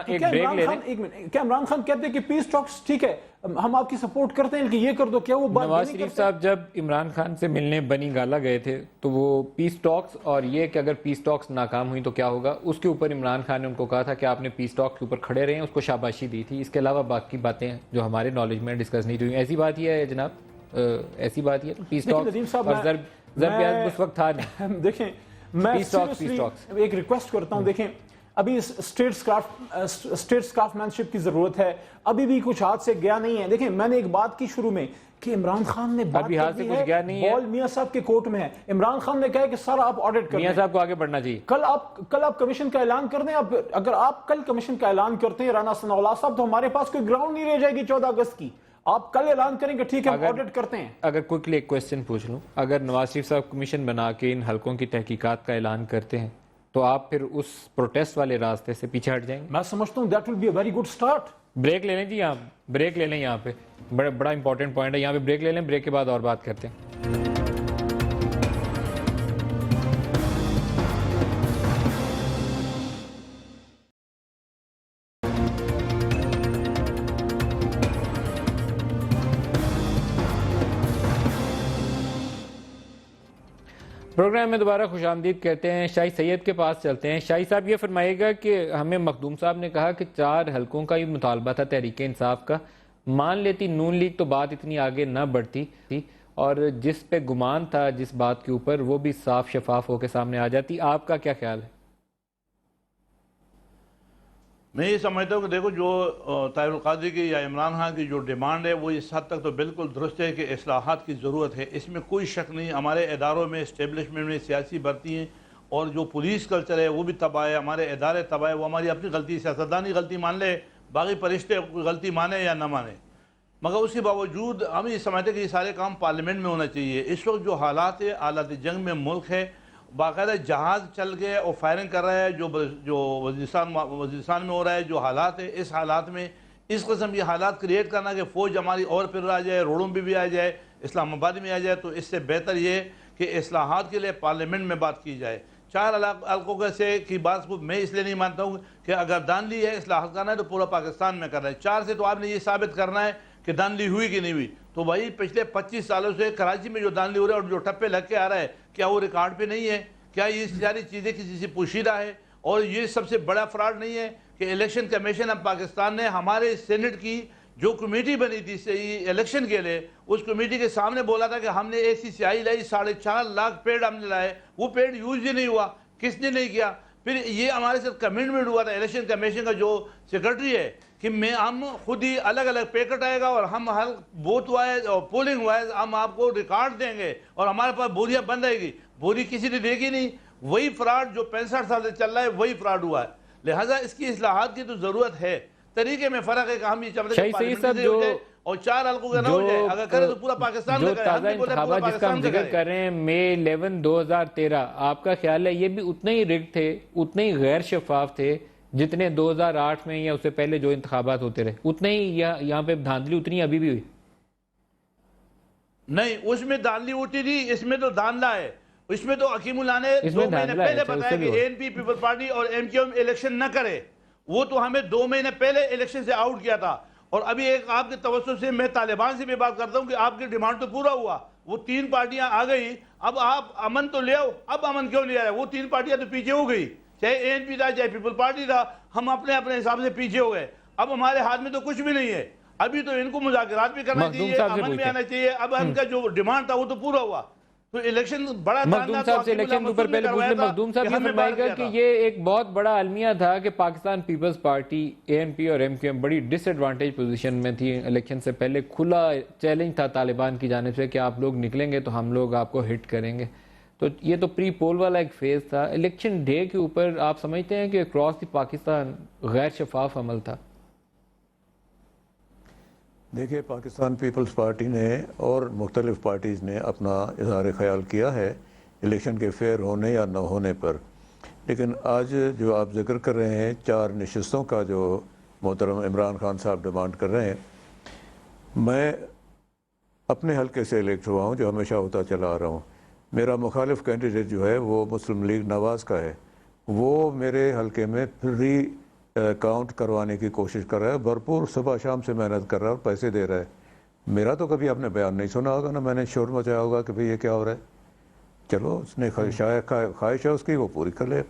عمران خان کہتے ہیں کہ پیس ٹاکس ٹھیک ہے, ہم آپ کی سپورٹ کرتے ہیں, لیکن یہ کر دو, کیا وہ بات نواز شریف صاحب جب عمران خان سے ملنے بنی گالا گئے تھے تو وہ پیس ٹاکس اور یہ کہ اگر پیس ٹاکس ناکام ہوئی تو کیا ہوگا, اس کے اوپر عمران خان نے ان کو کہا تھا کہ آپ نے پیس ٹاکس کے اوپر کھڑے رہے ہیں, اس کو شاباشی دی تھی. اس کے علاوہ باقی باتیں جو ہمارے نالج میں ڈسکس نہیں ہوئی. ایسی بات یہ ہے جناب, ایسی بات یہ پیس ٹاکس اور ضرب اس وقت تھا نہیں. دیکھیں میں ایک ریکویسٹ کرتا ہوں, دیکھیں ابھی اسٹیٹس کرافٹمینشپ کی ضرورت ہے, ابھی بھی کچھ ہاتھ سے گیا نہیں ہے. دیکھیں میں نے ایک بات کی شروع میں کہ عمران خان نے بات کر دی ہے, بال میاں صاحب کے کورٹ میں ہے. عمران خان نے کہا کہ سر آپ آڈٹ کریں, میاں صاحب کو آگے بڑھنا چاہیے. کل آپ کمیشن کا اعلان کر دیں. اگر آپ کل کمیشن کا اعلان کرتے ہیں رانا ثناء اللہ صاحب, تو ہمارے پاس کوئی گراؤنڈ نہیں رہ جائے گی 14 اگست کی. آپ کل اعلان کریں کہ ٹھیک ہے ہم آڈٹ کرتے ہیں. اگر کوئکلی ایک کویسچن پوچھ لوں, اگر نواز شریف صاحب کمیشن بنا کے ان حلقوں کی تحقیقات کا اعلان کرتے ہیں تو آپ پھر اس پروٹیسٹ والے راستے سے پیچھے ہٹ جائیں گے؟ میں سمجھتا ہوں that will be a very good start. Break لے لیں جی, یہاں بریک لے لیں, یہاں پہ بڑا امپورٹنٹ پوائنٹ ہے, یہاں پہ بریک لے لیں, بریک کے بعد اور بات کرتے ہیں. پروگرام میں دوبارہ خوش آمدید کہتے ہیں. شاہی سید کے پاس چلتے ہیں. شاہی صاحب یہ فرمائے گا کہ ہمیں مخدوم صاحب نے کہا کہ 4 حلقوں کا یہ مطالبہ تھا تحریک انصاف کا. مان لیتی نون لیگ تو بات اتنی آگے نہ بڑھتی تھی اور جس پہ گمان تھا جس بات کے اوپر وہ بھی صاف شفاف ہو کے سامنے آ جاتی. آپ کا کیا خیال ہے؟ میں یہ سمجھتا ہوں کہ دیکھو جو طاہر القادری کی یا عمران خان کی جو ڈیمانڈ ہے وہ اس حد تک تو بالکل درست ہے کہ اصلاحات کی ضرورت ہے، اس میں کوئی شک نہیں. ہمارے اداروں میں اسٹیبلشمنٹ میں سیاسی بھرتی ہیں اور جو پولیس کلچر ہے وہ بھی تباہ ہے، ہمارے ادارے تباہ ہے. وہ ہماری اپنی غلطی، سیاستدانی غلطی مان لے، باقی فرشتے غلطی مانے یا نہ مانے، مگر اس کے باوجود ہم یہ سمجھتے ہیں کہ یہ سارے کام پارلیمنٹ میں ہونا چاہیے. اس وقت جو حالات ہے، حالات جنگ میں ملک ہے، باقاعدہ جہاز چل گئے اور فائرنگ کر رہا ہے جو وزیرستان میں ہو رہا ہے، جو حالات ہے اس حالات میں اس قسم کی حالات کریٹ کرنا کہ فوج ہماری اور پھر آ جائے، روڈوں پہ بھی آ جائے، اسلام آباد میں آ جائے، تو اس سے بہتر یہ کہ اصلاحات کے لیے پارلیمنٹ میں بات کی جائے. 4 حلقوں سے کی بات کو میں اس لیے نہیں مانتا ہوں کہ اگر دانلی ہے اصلاحات کرنا ہے تو پورا پاکستان میں کرنا ہے. 4 سے تو آپ نے یہ ثابت کرنا ہے کہ دانلی ہوئی کہ نہیں ہوئی. تو بھائی پچھلے 25 سالوں سے کراچی میں جو دانلی ہو رہا ہے اور جو ٹپے لگ کے آ رہا ہے، کیا وہ ریکارڈ پہ نہیں ہے؟ کیا یہ ساری چیزیں کسی سے پوشیدہ ہے؟ اور یہ سب سے بڑا فراڈ نہیں ہے کہ الیکشن کمیشن آف پاکستان نے ہمارے سینٹ کی جو کمیٹی بنی تھی الیکشن کے لیے، اس کمیٹی کے سامنے بولا تھا کہ ہم نے ایسی سیاہی لائی، 4.5 لاکھ پیڑ ہم نے لائے، وہ پیڑ یوز ہی نہیں ہوا. کس نے نہیں کیا؟ پھر یہ ہمارے ساتھ کمٹمنٹ ہوا تھا الیکشن کمیشن کا جو سیکرٹری ہے کہ ہم خود ہی الگ الگ پیکٹ آئے گا اور ہم ہر بوتھ وائز اور پولنگ وائز ہم آپ کو ریکارڈ دیں گے اور ہمارے پاس بوریاں بند رہے گی. بوری کسی نے دیکھی نہیں. وہی فراڈ جو 65 سال سے چل رہا ہے وہی فراڈ ہوا ہے. لہٰذا اس کی اصلاحات کی تو ضرورت ہے. طریقے میں فرق ہے کہ ہم یہ چاہتے ہیں کہ پارلیمنٹ سے ہو جائے اور 4 حلقوں کا نہ ہو جائے. اگر کرے تو پورا پاکستان میں کرے. جو تازہ انتخابات جس کا ہم ذکر کر رہے ہیں مئی 11 2013، آپ کا خیال ہے یہ بھی اتنے ہی رگ تھے، اتنے ہی غیر شفاف تھے جتنے 2008 میں یا اس سے پہلے جو انتخابات ہوتے رہے؟ اتنے ہی یہاں پہ دھاندلی اتنی ابھی بھی ہوئی؟ نہیں، اس میں دھاندلی ہوتی تھی، اس میں تو دھاندلا ہے. اس میں تو حکیم اللہ نے 2 مہینے پہلے بتایا کہ اے این پی پیپل پارٹی اور ایم کیو ایم الیکشن نہ کرے. وہ تو ہمیں 2 مہینے پہلے الیکشن سے آؤٹ کیا تھا. اور ابھی ایک آپ کے توسط سے میں طالبان سے بھی بات کرتا ہوں کہ آپ کی ڈیمانڈ تو پورا ہوا، وہ 3 پارٹیاں آ گئی. اب آپ امن تو لے آؤ. اب امن کیوں نہیں آیا؟ وہ 3 پارٹیاں تو پیچھے ہو گئی، چاہے اے این پی تھا چاہے پیپل پارٹی تھا. ہم اپنے حساب سے پیچھے ہو گئے. اب ہمارے ہاتھ میں تو کچھ بھی نہیں ہے. ابھی تو ان کو مذاکرات بھی کرنا چاہیے، امن بھی آنا چاہیے. اب ان کا جو ڈیمانڈ تھا وہ تو پورا ہوا. تو الیکشن بڑا مخدوم صاحب سے الیکشن کے اوپر پہلے پوچھ لیں. مخدوم صاحب یہ فرمائے گا کہ یہ ایک بہت بڑا المیہ تھا کہ پاکستان پیپلز پارٹی، اے این پی اور ایم کیو ایم بڑی ڈس ایڈوانٹیج پوزیشن میں تھی. الیکشن سے پہلے کھلا چیلنج تھا طالبان کی جانب سے کہ آپ لوگ نکلیں گے تو ہم لوگ آپ کو ہٹ کریں گے. تو یہ تو پری پول والا ایک فیز تھا. الیکشن ڈے کے اوپر آپ سمجھتے ہیں کہ اکراس دی پاکستان غیر شفاف عمل تھا؟ دیکھیے، پاکستان پیپلز پارٹی نے اور مختلف پارٹیز نے اپنا اظہار خیال کیا ہے الیکشن کے فیئر ہونے یا نہ ہونے پر. لیکن آج جو آپ ذکر کر رہے ہیں 4 نشستوں کا جو محترم عمران خان صاحب ڈیمانڈ کر رہے ہیں، میں اپنے حلقے سے الیکٹ ہوا ہوں جو ہمیشہ ہوتا چلا آ رہا ہوں. میرا مخالف کینڈیڈیٹ جو ہے وہ مسلم لیگ نواز کا ہے. وہ میرے حلقے میں ری کاؤنٹ کروانے کی کوشش کر رہا ہے، بھرپور صبح شام سے محنت کر رہا ہے اور پیسے دے رہا ہے. میرا تو کبھی آپ نے بیان نہیں سنا ہوگا، نہ میں نے شور مچایا ہوگا کہ بھئی یہ کیا ہو رہا ہے. چلو اس نے خواہش ہے اس کی، وہ پوری کر لے.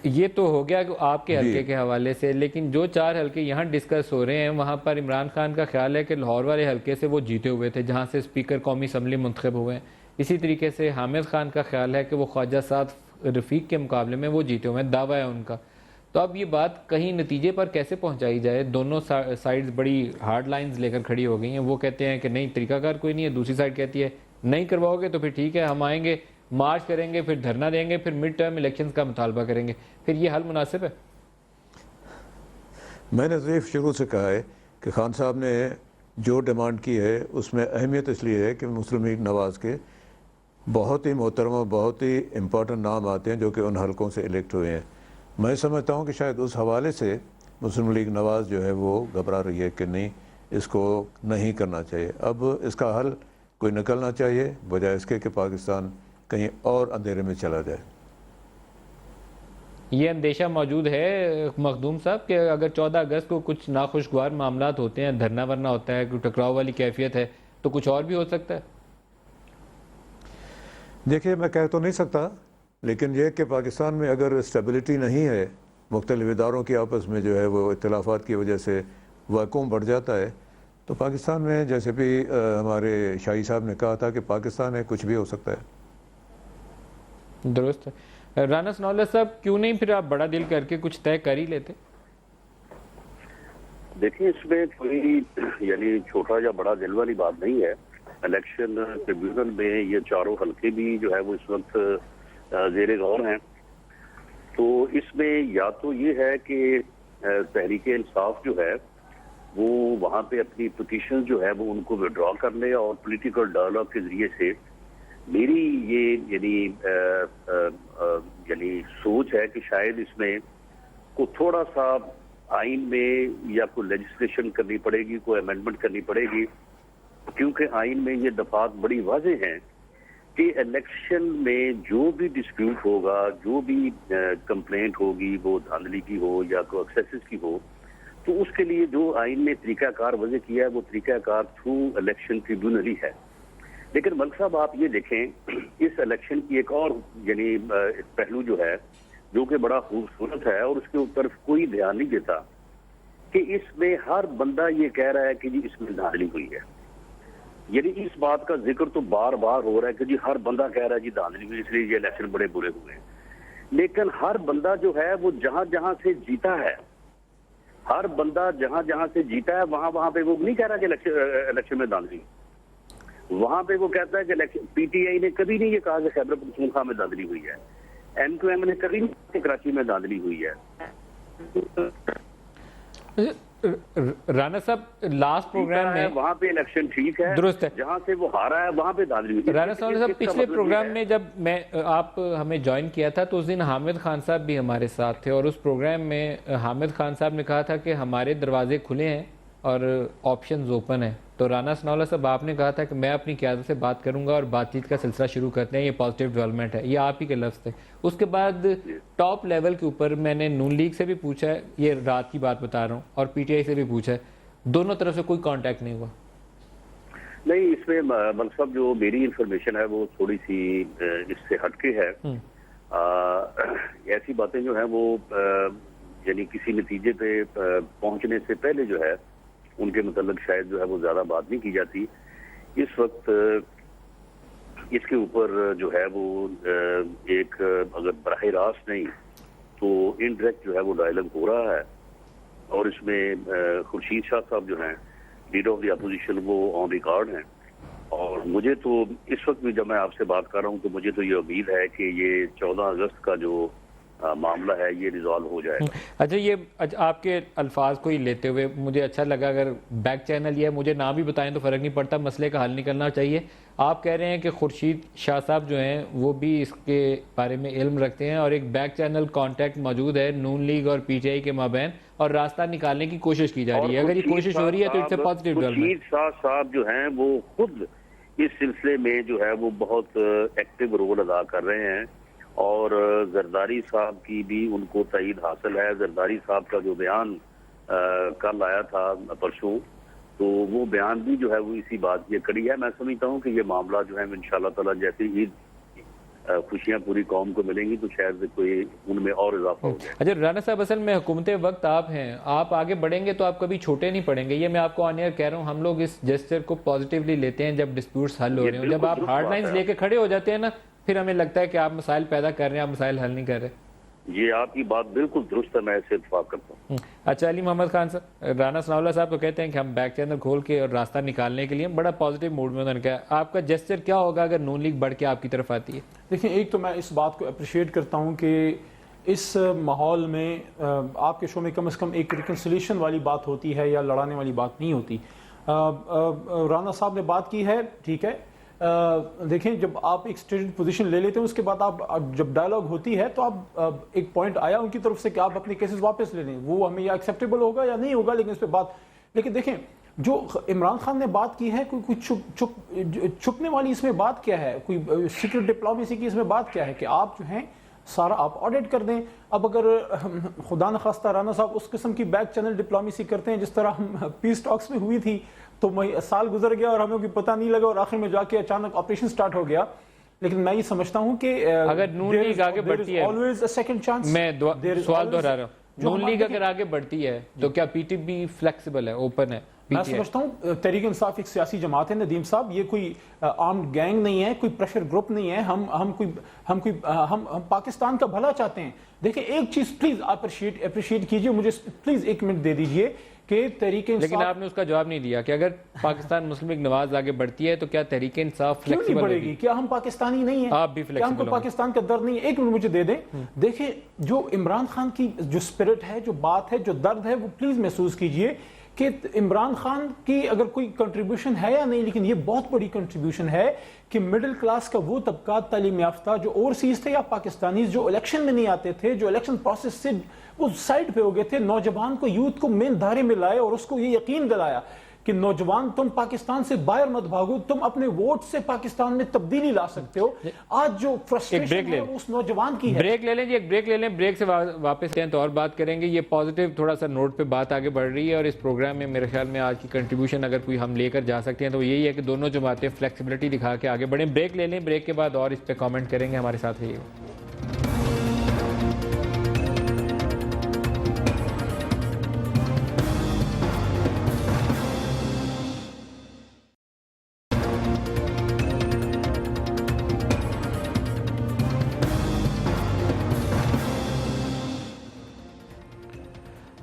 یہ تو ہو گیا کہ آپ کے حلقے کے حوالے سے، لیکن جو 4 حلقے یہاں ڈسکس ہو رہے ہیں وہاں پر عمران خان کا خیال ہے کہ لاہور والے حلقے سے وہ جیتے ہوئے تھے جہاں سے اسپیکر قومی اسمبلی منتخب ہوئے ہیں. اسی طریقے سے حامد خان کا خیال ہے کہ وہ خواجہ سعد رفیق کے مقابلے میں وہ جیتے ہوئے ہیں، دعویٰ ہے ان کا. تو اب یہ بات کہیں نتیجے پر کیسے پہنچائی جائے؟ دونوں سائیڈز بڑی ہارڈ لائنز لے کر کھڑی ہو گئی ہیں. وہ کہتے ہیں کہ نہیں طریقہ کار کوئی نہیں ہے، دوسری سائیڈ کہتی ہے نہیں کرواؤ گے تو پھر ٹھیک ہے ہم آئیں گے، مارچ کریں گے، پھر دھرنا دیں گے، پھر مڈ ٹرم الیکشنز کا مطالبہ کریں گے. پھر یہ حل مناسب ہے؟ میں نے ضعیف شروع سے کہا ہے کہ خان صاحب نے جو ڈیمانڈ کی ہے اس میں اہمیت اس لیے ہے کہ مسلم لیگ نواز کے بہت ہی محترم اور بہت ہی امپورٹنٹ نام آتے ہیں جو کہ ان حلقوں سے الیکٹ ہوئے ہیں. میں سمجھتا ہوں کہ شاید اس حوالے سے مسلم لیگ نواز جو ہے وہ گھبرا رہی ہے کہ نہیں، اس کو نہیں کرنا چاہیے. اب اس کا حل کوئی نکلنا چاہیے بجائے اس کے کہ پاکستان کہیں اور اندھیرے میں چلا جائے. یہ اندیشہ موجود ہے مخدوم صاحب کہ اگر 14 اگست کو کچھ ناخوشگوار معاملات ہوتے ہیں, دھرنا ورنا ہوتا ہے, کوئی ٹکراؤ والی کیفیت ہے, تو کچھ اور بھی ہو سکتا ہے؟ دیکھیے میں کہہ تو نہیں سکتا, لیکن یہ کہ پاکستان میں اگر اسٹیبلٹی نہیں ہے, مختلف اداروں کی آپس میں جو ہے وہ اختلافات کی وجہ سے ویکوم بڑھ جاتا ہے, تو پاکستان میں جیسے بھی ہمارے شاہی صاحب نے کہا تھا کہ پاکستان ہے, کچھ بھی ہو سکتا ہے. درست ہے. رانا ثناء اللہ صاحب, کیوں نہیں پھر آپ بڑا دل کر کے کچھ طے کر ہی لیتے؟ دیکھیں اس میں کوئی یعنی چھوٹا یا بڑا دل والی بات نہیں ہے. الیکشن ٹریبیونل میں یہ چاروں حلقے بھی جو ہے وہ اس وقت زیر غور ہیں, تو اس میں یا تو یہ ہے کہ تحریک انصاف جو ہے وہ وہاں پہ اپنی پٹیشن جو ہے وہ ان کو وڈرا کر لے, اور پولیٹیکل ڈائلاگ کے ذریعے سے میری یہ یعنی سوچ ہے کہ شاید اس میں کو تھوڑا سا آئین میں یا کوئی لیجسلیشن کرنی پڑے گی, کوئی امینڈمنٹ کرنی پڑے گی, کیونکہ آئین میں یہ دفعات بڑی واضح ہیں کہ الیکشن میں جو بھی ڈسپیوٹ ہوگا, جو بھی کمپلینٹ ہوگی, وہ دھاندلی کی ہو یا کوئی ایکسیسز کی ہو, تو اس کے لیے جو آئین میں طریقہ کار وضع کیا ہے وہ طریقہ کار تھرو الیکشن ٹریبیونل ہی ہے. لیکن ملک صاحب آپ یہ دیکھیں, اس الیکشن کی ایک اور یعنی پہلو جو ہے جو کہ بڑا خوبصورت ہے اور اس کے اوپر کوئی دھیان نہیں دیتا, کہ اس میں ہر بندہ یہ کہہ رہا ہے کہ جی اس میں دھاندلی ہوئی ہے. یعنی اس بات کا ذکر تو بار بار ہو رہا ہے کہ جی ہر بندہ کہہ رہا ہے جی دھاندلی ہوئی, اس لیے یہ الیکشن بڑے برے ہوئے ہیں. لیکن ہر بندہ جو ہے وہ جہاں جہاں سے جیتا ہے, ہر بندہ جہاں جہاں سے جیتا ہے وہاں پہ وہ نہیں کہہ رہا کہ الیکشن میں دھاندلی. وہاں پہ وہ کہتا ہے کہ پی ٹی آئی نے کبھی نہیں یہ کہا کہ خیبر پختونخوا میں دھاندلی ہوئی ہے, ایم کیو ایم نے کبھی نہیں کہا کہ کراچی میں دھاندلی ہوئی ہے. رانا صاحب, لاسٹ پروگرام میں وہاں پہ الیکشن ٹھیک ہے, درست ہے, جہاں سے وہ ہارا ہے وہاں پہ دھاندلی ہوئی ہے. رانا ثناء اللہ صاحب, پچھلے پروگرام میں جب آپ ہمیں جوائن کیا تھا تو اس دن حامد خان صاحب بھی ہمارے ساتھ تھے, اور اس پروگرام میں حامد خان صاحب نے کہا تھا کہ ہمارے دروازے کھلے ہیں اور آپشنز اوپن ہیں. تو رانا ثناء اللہ صاحب, آپ نے کہا تھا کہ میں اپنی قیادت سے بات کروں گا اور بات چیت کا سلسلہ شروع کرتے ہیں, یہ پازیٹیو ڈیولپمنٹ ہے, یہ آپ ہی کے لفظ تھے. اس کے بعد ٹاپ لیول کے اوپر میں نے نون لیگ سے بھی پوچھا ہے, یہ رات کی بات بتا رہا ہوں, اور پی ٹی آئی سے بھی پوچھا ہے, دونوں طرف سے کوئی کانٹیکٹ نہیں ہوا. نہیں, اس میں ملک صاحب جو میری انفارمیشن ہے وہ تھوڑی سی اس سے ہٹ کے ہے. ایسی باتیں جو ہیں وہ یعنی کسی نتیجے پہ پہنچنے سے پہلے جو ہے ان کے متعلق شاید جو ہے وہ زیادہ بات نہیں کی جاتی. اس وقت اس کے اوپر جو ہے وہ ایک اگر براہ راست نہیں تو انڈائریکٹ جو ہے وہ ڈائلاگ ہو رہا ہے, اور اس میں خورشید شاہ صاحب جو ہیں لیڈر آف دی اپوزیشن وہ آن ریکارڈ ہیں. اور مجھے تو اس وقت بھی جب میں آپ سے بات کر رہا ہوں تو مجھے تو یہ امید ہے کہ یہ 14 اگست کا جو معاملہ ہے یہ ریزالو ہو جائے. اچھا, یہ آپ کے الفاظ کو ہی لیتے ہوئے مجھے اچھا لگا, اگر بیک چینل یہ مجھے نہ بھی بتائیں تو فرق نہیں پڑتا, مسئلے کا حل نکلنا چاہیے. آپ کہہ رہے ہیں کہ خورشید شاہ صاحب جو ہیں وہ بھی اس کے بارے میں علم رکھتے ہیں, اور ایک بیک چینل کانٹیکٹ موجود ہے نون لیگ اور پی ٹی آئی کے مابین, اور راستہ نکالنے کی کوشش کی جا رہی ہے. اگر یہ کوشش ہو رہی ہے تو it's a positive development. Khurshid Shah صاحب جو ہیں وہ خود اس سلسلے میں جو ہے وہ بہت ایکٹیو رول ادا کر رہے ہیں, اور زرداری صاحب کی بھی ان کو تائید حاصل ہے. زرداری صاحب کا جو بیان کل آیا تھا پرسوں, تو وہ بیان بھی جو ہے وہ اسی بات کی کڑی ہے. میں سمجھتا ہوں کہ یہ معاملہ جو ہے انشاءاللہ تعالی جیسے عید خوشیاں پوری قوم کو ملیں گی تو شاید کوئی ان میں اور اضافہ ہو جائے. اچھا رانا صاحب, اصل میں حکومت وقت آپ ہیں, آپ آگے بڑھیں گے تو آپ کبھی چھوٹے نہیں پڑیں گے. یہ میں آپ کو آن ایئر کہہ رہا ہوں, ہم لوگ اس جیسچر کو پازیٹیولی لیتے ہیں جب ڈسپیوٹس حل ہو رہے ہیں. جب آپ ہارڈ لائنز لے کے کھڑے ہو جاتے ہیں نا, پھر ہمیں لگتا ہے کہ آپ مسائل پیدا کر رہے ہیں, آپ مسائل حل نہیں کر رہے. یہ آپ کی بات بالکل درست ہے, میں اسے اتفاق کرتا ہوں. اچھا, علی محمد خان صاحب, رانا ثناء اللہ صاحب تو کہتے ہیں کہ ہم بیک چینل کھول کے اور راستہ نکالنے کے لیے بڑا پازیٹیو موڈ میں. انہوں نے کہا آپ کا جیسچر کیا ہوگا اگر نون لیگ بڑھ کے آپ کی طرف آتی ہے؟ دیکھیں, ایک تو میں اس بات کو اپریشیٹ کرتا ہوں کہ اس ماحول میں آپ کے شو میں کم از کم ایک ریکنسلیشن والی بات ہوتی ہے یا لڑانے والی بات نہیں ہوتی. رانا صاحب نے بات کی ہے, ٹھیک ہے. دیکھیں, جب آپ ایک اسٹیٹڈ پوزیشن لے لیتے ہیں اس کے بعد آپ جب ڈائلاگ ہوتی ہے تو آپ ایک پوائنٹ آیا ان کی طرف سے کہ آپ اپنے کیسز واپس لے لیں, وہ ہمیں یا ایکسیپٹیبل ہوگا یا نہیں ہوگا, لیکن اس پہ بات. لیکن دیکھیں, جو عمران خان نے بات کی ہے, کوئی چھپنے والی اس میں بات کیا ہے, کوئی سیکرٹ ڈپلومیسی کی اس میں بات کیا ہے کہ آپ جو ہیں سارا آپ آڈٹ کر دیں. اب اگر خدا نخواستہ رانا صاحب اس قسم کی بیک چینل ڈپلومیسی کرتے ہیں جس طرح ہم پیس ٹاکس میں ہوئی تھی, تو سال گزر گیا اور ہمیں کوئی پتہ نہیں لگا اور آخر میں جا کے اچانک آپریشن سٹارٹ ہو گیا. لیکن میں یہ سمجھتا ہوں کہ اگر نون لیگ آگے بڑھتی ہے, میں سوال دہرا رہا ہوں, نون لیگ اگر آگے بڑھتی ہے تو کیا پی ٹی پی فلیکسیبل ہے, اوپن ہے؟ میں سمجھتا ہوں تحریک انصاف ایک سیاسی جماعت ہے ندیم صاحب, یہ کوئی آرمڈ گینگ نہیں ہے, کوئی پریشر گروپ نہیں ہے. ہم پاکستان کا بھلا چاہتے ہیں. دیکھیں ایک چیز پلیز اپریشیٹ کیجئے, مجھے پلیز ایک منٹ دے دیجئے کہ تحریک انصاف, لیکن آپ نے اس کا جواب نہیں دیا کہ اگر پاکستان مسلم لیگ نواز آگے بڑھتی ہے تو کیا تحریک انصاف فلیکسیبل بڑھے گی؟ کیا ہم پاکستانی نہیں ہیں؟ آپ بھی کیا ہم کو پاکستان کا درد نہیں ہے؟ ایک منٹ مجھے دے دیں. دیکھیں جو عمران خان کی جو سپرٹ ہے, جو بات ہے, جو درد ہے, وہ پلیز محسوس کیجئے کہ عمران خان کی اگر کوئی کنٹریبیوشن ہے یا نہیں, لیکن یہ بہت بڑی کنٹریبیوشن ہے کہ مڈل کلاس کا وہ طبقہ تعلیم یافتہ جو اوورسیز تھے یا پاکستانیز جو الیکشن میں نہیں آتے تھے, جو الیکشن پروسیس سے وہ سائڈ پہ ہو گئے تھے, نوجوان کو, یوتھ کو مین دھارے میں لائے اور اس کو یہ یقین دلایا کہ نوجوان تم پاکستان سے باہر مت بھاگو, تم اپنے ووٹ سے پاکستان میں تبدیلی لا سکتے ہو. آج جو فرسٹریشن ہے اس نوجوان کی ہے. بریک لے لیں جی, ایک بریک لے لیں, بریک سے واپس آئیں تو اور بات کریں گے. یہ پازیٹیو تھوڑا سا نوٹ پہ بات آگے بڑھ رہی ہے اور اس پروگرام میں میرے خیال میں آج کی کنٹریبیوشن اگر کوئی ہم لے کر جا سکتے ہیں تو یہی ہے کہ دونوں جماعتیں فلیکسیبلٹی دکھا کے آگے بڑھیں. بریک لے لیں, بریک کے بعد اور اس پہ کامنٹ کریں گے. ہمارے ساتھ رہیے.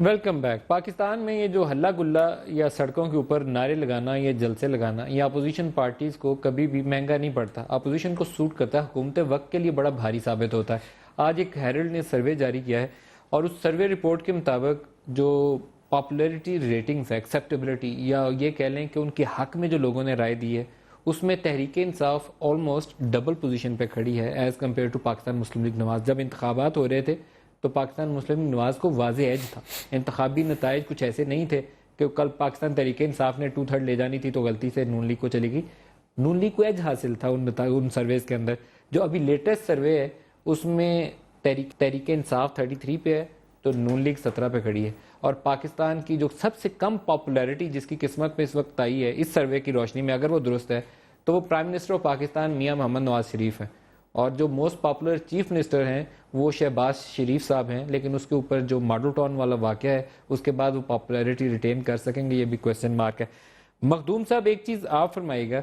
Welcome back. پاکستان میں یہ جو ہلا گلا یا سڑکوں کے اوپر نعرے لگانا یا جلسے لگانا یا اپوزیشن پارٹیز کو کبھی بھی مہنگا نہیں پڑتا. اپوزیشن کو سوٹ کرتا ہے, حکومت وقت کے لیے بڑا بھاری ثابت ہوتا ہے. آج ایک ہیرلڈ نے سروے جاری کیا ہے اور اس سروے رپورٹ کے مطابق جو پاپولیرٹی ریٹنگز ہے, ایکسیپٹیبلٹی, یا یہ کہہ لیں کہ ان کے حق میں جو لوگوں نے رائے دی ہے, اس میں Tehreek Insaf almost double position پہ کھڑی ہے as compare to Pakistan Muslim League Nawaz. جب انتخابات ہو رہے تھے تو پاکستان مسلم لیگ نواز کو واضح ایج تھا. انتخابی نتائج کچھ ایسے نہیں تھے کہ کل پاکستان تحریک انصاف نے 2/3 لے جانی تھی تو غلطی سے نون لیگ کو چلی گئی. نون لیگ کو ایج حاصل تھا ان سرویز کے اندر. جو ابھی لیٹسٹ سروے ہے اس میں تحریک انصاف 33 پہ ہے تو نون لیگ 17 پہ کھڑی ہے. اور پاکستان کی جو سب سے کم پاپولیرٹی جس کی قسمت میں اس وقت آئی ہے اس سروے کی روشنی میں, اگر وہ درست ہے, تو وہ پرائم منسٹر آف پاکستان میاں محمد نواز شریف ہیں. اور جو موسٹ پاپولر چیف منسٹر ہیں وہ شہباز شریف صاحب ہیں. لیکن اس کے اوپر جو ماڈل ٹاؤن والا واقعہ ہے اس کے بعد وہ پاپولیرٹی ریٹین کر سکیں گے, یہ بھی کویسچن مارک ہے. مخدوم صاحب ایک چیز آپ فرمائیے گا,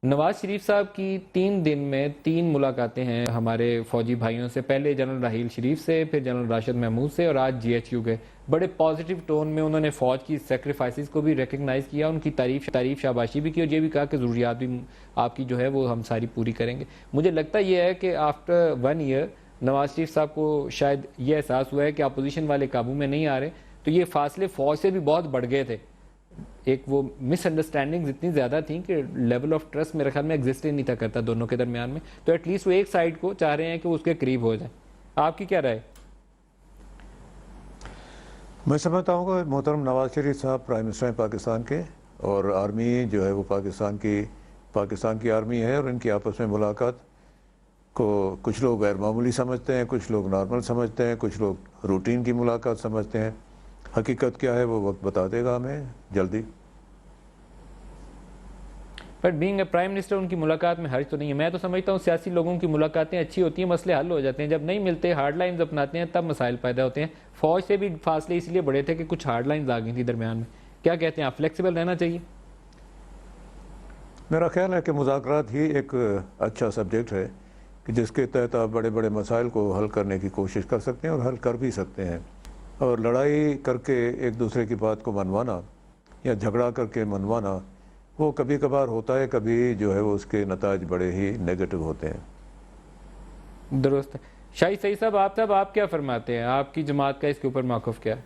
نواز شریف صاحب کی 3 دن میں 3 ملاقاتیں ہیں ہمارے فوجی بھائیوں سے. پہلے جنرل راحیل شریف سے, پھر جنرل راشد محمود سے, اور آج GHQ گئے. بڑے پازیٹیو ٹون میں انہوں نے فوج کی سیکریفائسز کو بھی ریکگنائز کیا, ان کی تعریف شاباشی بھی کی, اور یہ بھی کہا کہ ضروریات بھی آپ کی جو ہے وہ ہم ساری پوری کریں گے. مجھے لگتا یہ ہے کہ آفٹر 1 ایئر نواز شریف صاحب کو شاید یہ احساس ہوا ہے کہ اپوزیشن والے قابو میں نہیں آ رہے, تو یہ فاصلے فوج سے بھی بہت بڑھ گئے تھے. ایک وہ مس انڈرسٹینڈنگز اتنی زیادہ تھیں کہ لیول آف ٹرسٹ میرے خیال میں ایگزسٹ ہی نہیں تھا کرتا دونوں کے درمیان میں. تو ایٹ لیسٹ وہ ایک سائڈ کو چاہ رہے ہیں کہ وہ اس کے قریب ہو جائیں. آپ کی کیا رائے؟ میں سمجھتا ہوں کہ محترم نواز شریف صاحب پرائم منسٹر ہیں پاکستان کے, اور آرمی جو ہے وہ پاکستان کی آرمی ہے, اور ان کی آپس میں ملاقات کو کچھ لوگ غیر معمولی سمجھتے ہیں, کچھ لوگ نارمل سمجھتے ہیں, کچھ لوگ روٹین کی ملاقات سمجھتے ہیں. حقیقت کیا ہے وہ وقت بتا دے گا ہمیں جلدی. But being a prime minister ان کی ملاقات میں حرج تو نہیں ہے. میں تو سمجھتا ہوں سیاسی لوگوں کی ملاقاتیں اچھی ہوتی ہیں, مسئلے حل ہو جاتے ہیں. جب نہیں ملتے, ہارڈ لائنز اپناتے ہیں, تب مسائل پیدا ہوتے ہیں. فوج سے بھی فاصلے اس لیے بڑے تھے کہ کچھ ہارڈ لائنز آ گئی تھیں درمیان میں. کیا کہتے ہیں آپ, فلیکسیبل رہنا چاہیے؟ میرا خیال ہے کہ مذاکرات ہی ایک اچھا سبجیکٹ ہے کہ جس کے تحت آپ بڑے بڑے مسائل کو حل کرنے کی کوشش کر سکتے ہیں اور حل کر بھی سکتے ہیں. اور لڑائی کر کے ایک دوسرے کی بات کو منوانا یا جھگڑا کر کے منوانا وہ کبھی کبھار ہوتا ہے, کبھی جو ہے وہ اس کے نتائج بڑے ہی نیگیٹو ہوتے ہیں. درست ہے. شاہی سعید صاحب, آپ کیا فرماتے ہیں؟ آپ کی جماعت کا اس کے اوپر موقف کیا ہے؟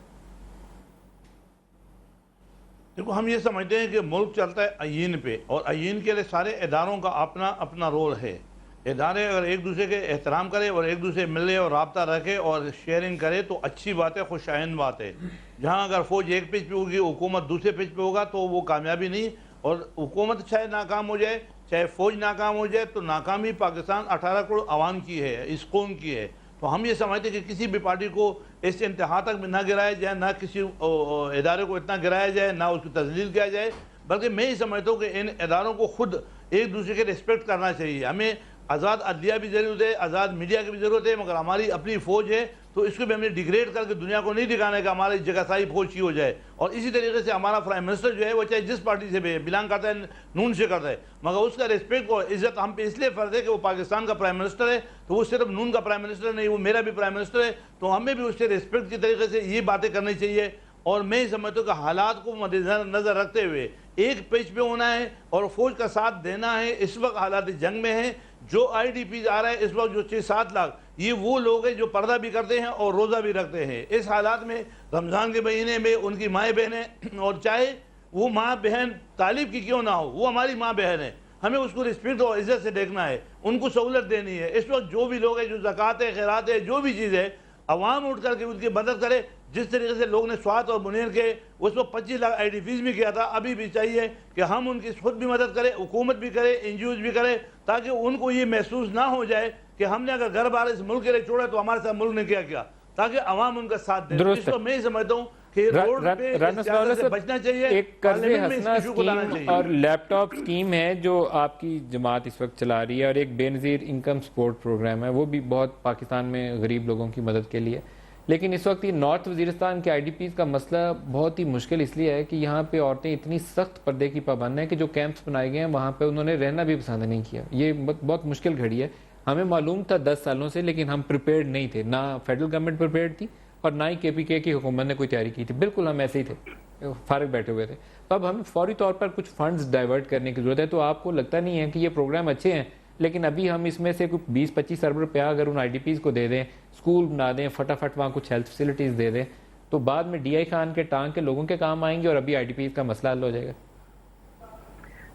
دیکھو, ہم یہ سمجھتے ہیں کہ ملک چلتا ہے آئین پہ, اور آئین کے لیے سارے اداروں کا اپنا اپنا رول ہے. ادارے اگر ایک دوسرے کے احترام کرے اور ایک دوسرے ملے اور رابطہ رکھے اور شیئرنگ کرے تو اچھی بات ہے, خوشائند بات ہے. جہاں اگر فوج ایک پچ پہ ہوگی, حکومت دوسرے پچ پہ ہوگا, تو وہ کامیابی نہیں. اور حکومت چاہے ناکام ہو جائے, چاہے فوج ناکام ہو جائے, تو ناکامی پاکستان 18 کروڑ عوام کی ہے, اس قوم کی ہے. تو ہم یہ سمجھتے ہیں کہ کسی بھی پارٹی کو اس انتہا تک نہ گرایا جائے، نہ کسی ادارے کو اتنا گرایا جائے، نہ اس کی تذلیل کیا جائے، بلکہ میں یہ سمجھتا ہوں کہ ان اداروں کو خود ایک دوسرے کے رسپیکٹ کرنا چاہیے. ہمیں آزاد عدلیہ بھی ضرورت ہے، آزاد میڈیا کی بھی ضرورت ہے، مگر ہماری اپنی فوج ہے تو اس کو بھی ہمیں ڈیگریڈ کر کے دنیا کو نہیں دکھانا کہ ہماری جگہ سائی فوج کی ہو جائے. اور اسی طریقے سے ہمارا پرائم منسٹر جو ہے وہ چاہے جس پارٹی سے بھی بلانگ کرتا ہے، نون سے کرتا ہے، مگر اس کا رسپیکٹ اور عزت ہم پہ اس لیے فرض ہے کہ وہ پاکستان کا پرائم منسٹر ہے، تو وہ صرف نون کا پرائم منسٹر نہیں، وہ میرا بھی پرائم منسٹر ہے، تو ہمیں بھی اس سے رسپیکٹ کی طریقے سے یہ باتیں کرنی چاہیے. اور میں سمجھتا ہوں کہ حالات کو مد نظر رکھتے ہوئے ایک پیج پہ ہونا ہے اور فوج کا ساتھ دینا ہے. اس وقت حالات جنگ میں ہیں، جو آئی ڈی پیز آ رہا ہے اس وقت جو 6-7 لاکھ، یہ وہ لوگ ہیں جو پردہ بھی کرتے ہیں اور روزہ بھی رکھتے ہیں. اس حالات میں رمضان کے مہینے میں ان کی مائیں بہنیں، اور چاہے وہ ماں بہن طالب کی کیوں نہ ہو، وہ ہماری ماں بہن ہے، ہمیں اس کو رسپیکٹ اور عزت سے دیکھنا ہے، ان کو سہولت دینی ہے. اس وقت جو بھی لوگ ہیں، جو زکوٰۃ ہے، خیرات ہے، جو بھی چیز ہے، عوام اٹھ کر کے ان کی مدد کرے. جس طریقے سے لوگ نے سوات اور منیر کے اس وقت 25 لاکھ آئی ڈی فیس بھی کیا تھا، ابھی بھی چاہیے کہ ہم ان کی خود بھی مدد کریں، حکومت بھی کرے، این جی اوز بھی کرے، تاکہ ان کو یہ محسوس نہ ہو جائے کہ ہم نے اگر گھر بار اس ملک کے لیے چھوڑا تو ہمارے ساتھ ملک نے کیا کیا، تاکہ عوام ان کا ساتھ دے. اس کو میں سمجھتا ہوں کہ روڈ پہ سیاست سے بچنا چاہیے، ایک قرض پارلیمنٹ میں اس حسنہ ایشو کو لانا چاہیے. اور لیپ ٹاپ اسکیم ہے جو آپ کی جماعت اس وقت چلا رہی ہے، اور ایک بے نظیر انکم سپورٹ پروگرام ہے، وہ بھی بہت پاکستان میں غریب لوگوں کی مدد کے لیے. لیکن اس وقت یہ نارتھ وزیرستان کے آئی ڈی پیز کا مسئلہ بہت ہی مشکل اس لیے ہے کہ یہاں پہ عورتیں اتنی سخت پردے کی پابند ہیں کہ جو کیمپس بنائے گئے ہیں وہاں پہ انہوں نے رہنا بھی پسند نہیں کیا. یہ بہت مشکل گھڑی ہے. ہمیں معلوم تھا 10 سالوں سے، لیکن ہم پریپیئرڈ نہیں تھے، نہ فیڈرل گورنمنٹ پریپیئرڈ تھی اور نہ ہی کے پی کے کی حکومت نے کوئی تیاری کی تھی. بالکل ہم ایسے ہی تھے، فارغ بیٹھے ہوئے تھے. تو اب ہمیں فوری طور پر کچھ فنڈز ڈائیورٹ کرنے کی ضرورت ہے. تو آپ کو لگتا نہیں ہے کہ یہ پروگرام اچھے ہیں، لیکن ابھی ہم اس میں سے کوئی 20-25 ارب روپیہ اگر ان آئی ڈی پیز کو دے دیں، اسکول بنا دیں، فٹافٹ وہاں کچھ ہیلتھ فیسلٹیز دے دیں، تو بعد میں ڈی آئی خان کے ٹانگ کے لوگوں کے کام آئیں گے اور ابھی آئی ڈی پیز کا مسئلہ حل ہو جائے گا.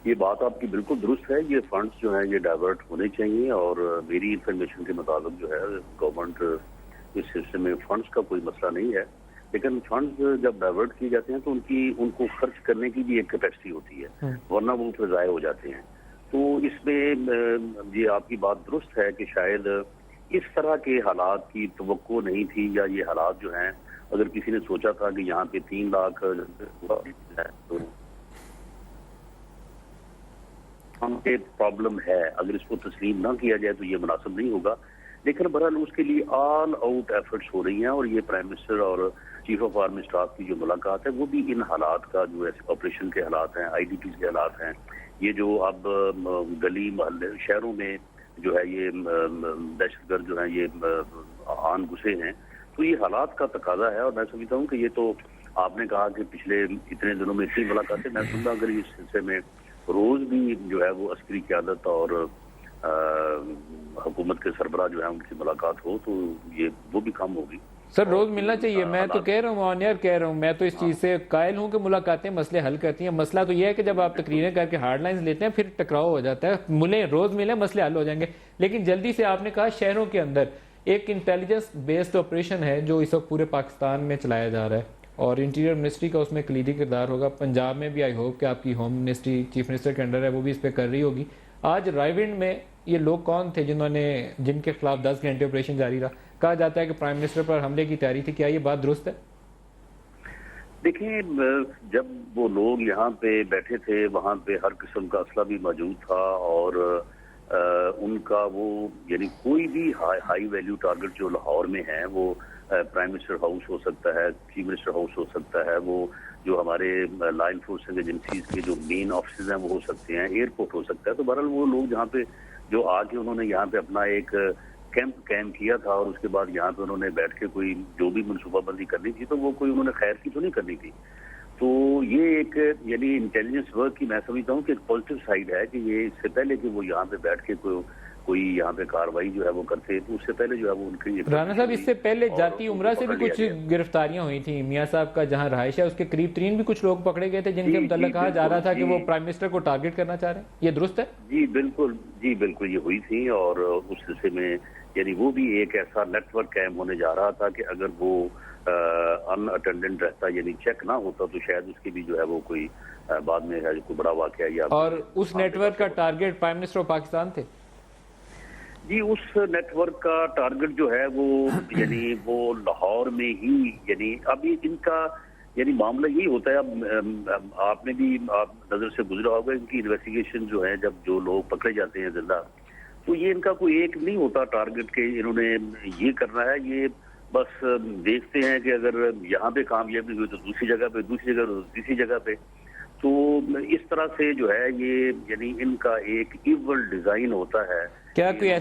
یہ بات آپ کی بالکل درست ہے. یہ فنڈز جو ہیں یہ ڈائیورٹ ہونے چاہیے، اور میری انفارمیشن کے مطابق جو ہے گورنمنٹ اس سلسلے میں فنڈز کا کوئی مسئلہ نہیں ہے. لیکن فنڈز جب ڈائیورٹ کیے جاتے ہیں تو ان کو خرچ کرنے کی بھی ایک کیپیسٹی ہوتی ہے، ورنہ وہ پھر ضائع ہو جاتے ہیں. تو اس میں یہ آپ کی بات درست ہے کہ شاید اس طرح کے حالات کی توقع نہیں تھی، یا یہ حالات جو ہیں اگر کسی نے سوچا تھا کہ یہاں پہ 3 لاکھ تو ہم پہ پرابلم ہے، اگر اس کو تسلیم نہ کیا جائے تو یہ مناسب نہیں ہوگا. لیکن بہرحال اس کے لیے آل آؤٹ ایفرٹس ہو رہی ہیں، اور یہ پرائم منسٹر اور چیف آف آرمی اسٹاف کی جو ملاقات ہے وہ بھی ان حالات کا، جو آپریشن کے حالات ہیں، آئی ڈی پیز کے حالات ہیں، یہ جو اب گلی محلے شہروں میں جو ہے یہ دہشت گرد جو ہیں یہ آن گھسے ہیں، تو یہ حالات کا تقاضا ہے. اور میں سمجھتا ہوں کہ یہ تو آپ نے کہا کہ پچھلے اتنے دنوں میں اتنی ملاقاتیں، میں سمجھتا ہوں اگر اس سلسلے میں روز بھی جو ہے وہ عسکری قیادت اور حکومت کے سربراہ جو ہے ان کی ملاقات ہو تو یہ وہ بھی کم ہوگی. سر روز ملنا چاہیے. میں تو کہہ رہا ہوں آن ایئر کہہ رہا ہوں، میں تو اس چیز سے قائل ہوں کہ ملاقاتیں مسئلے حل کرتی ہیں. مسئلہ تو یہ ہے کہ جب آپ تقریریں کر کے ہارڈ لائنز لیتے ہیں پھر ٹکراؤ ہو جاتا ہے. ملیں، روز ملیں، مسئلے حل ہو جائیں گے. لیکن جلدی سے آپ نے کہا شہروں کے اندر ایک انٹیلیجنس بیسڈ آپریشن ہے جو اس وقت پورے پاکستان میں چلایا جا رہا ہے، اور انٹیریئر منسٹری کا اس میں کلیدی کردار ہوگا. پنجاب میں بھی آئی ہوپ کہ آپ کی ہوم منسٹری چیف منسٹر کے انڈر ہے، وہ بھی اس پہ کر رہی ہوگی. آج رائے ونڈ میں یہ لوگ کون تھے جن کے خلاف 10 گھنٹے آپریشن جاری رہا؟ کہا جاتا ہے کہ پرائم منسٹر پر حملے کی تیاری تھی. کیا یہ بات درست ہے؟ دیکھیں، جب وہ لوگ یہاں پہ بیٹھے تھے وہاں پہ ہر قسم کا اسلحہ بھی موجود تھا، اور ان کا وہ یعنی کوئی بھی ہائی ویلیو ٹارگٹ جو لاہور میں ہیں وہ پرائم منسٹر ہاؤس ہو سکتا ہے، چیف منسٹر ہاؤس ہو سکتا ہے، وہ جو ہمارے لا انفورسنگ ایجنسیز کے جو مین آفسز ہیں وہ ہو سکتے ہیں، ایئرپورٹ ہو سکتا ہے. تو بہرحال وہ لوگ جہاں پہ جو آ کے انہوں نے یہاں پہ اپنا ایک کیمپ قائم کیا تھا، اور اس کے بعد یہاں پہ انہوں نے بیٹھ کے کوئی جو بھی منصوبہ بندی کرنی تھی تو وہ کوئی انہوں نے خیر کی تو نہیں کرنی تھی. تو یہ ایک یعنی انٹیلیجنس ورک کی میں سمجھتا ہوں کہ ایک پازیٹیو سائڈ ہے کہ یہ اس سے پہلے کہ وہ یہاں پہ بیٹھ کے کوئی یہاں پہ کاروائی جو ہے وہ کرتے، تو اس سے پہلے جو ہے وہ ان کی رانا صاحب اس سے پہلے جاتی عمرہ سے بھی کچھ گرفتاریاں ہوئی تھیں. میاں صاحب کا جہاں رہائش ہے اس کے قریب ترین بھی کچھ لوگ پکڑے گئے تھے جن کے متعلق کہا جا رہا تھا کہ وہ پرائم منسٹر کو ٹارگٹ کرنا چاہ رہے ہیں. یہ درست ہے؟ جی بالکل یہ ہوئی تھی، اور اس سلسلے میں یعنی وہ بھی ایک ایسا نیٹ ورک قائم ہونے جا رہا تھا کہ اگر وہ ان اٹینڈنٹ رہتا یعنی چیک نہ ہوتا تو شاید اس کی بھی جو ہے وہ کوئی بعد میں کوئی بڑا واقعہ یا. اور اس نیٹ ورک کا target prime minister of Pakistan تھے؟ جی اس نیٹ ورک کا ٹارگٹ جو ہے وہ یعنی وہ لاہور میں ہی، یعنی ابھی ان کا یعنی معاملہ یہی ہوتا ہے. اب آپ نے بھی آپ نظر سے گزرا ہوگا ان کی انویسٹیگیشن جو ہے، جب جو لوگ پکڑے جاتے ہیں زندہ، تو یہ ان کا کوئی ایک نہیں ہوتا ٹارگٹ کہ انہوں نے یہ کرنا ہے. یہ بس دیکھتے ہیں کہ اگر یہاں پہ کامیابی ہوئی تو دوسری جگہ پہ، دوسری جگہ تو تیسری جگہ پہ. تو اس طرح سے جو ہے یہ یعنی ان کا ایک ایول ڈیزائن ہوتا ہے. کیا کہ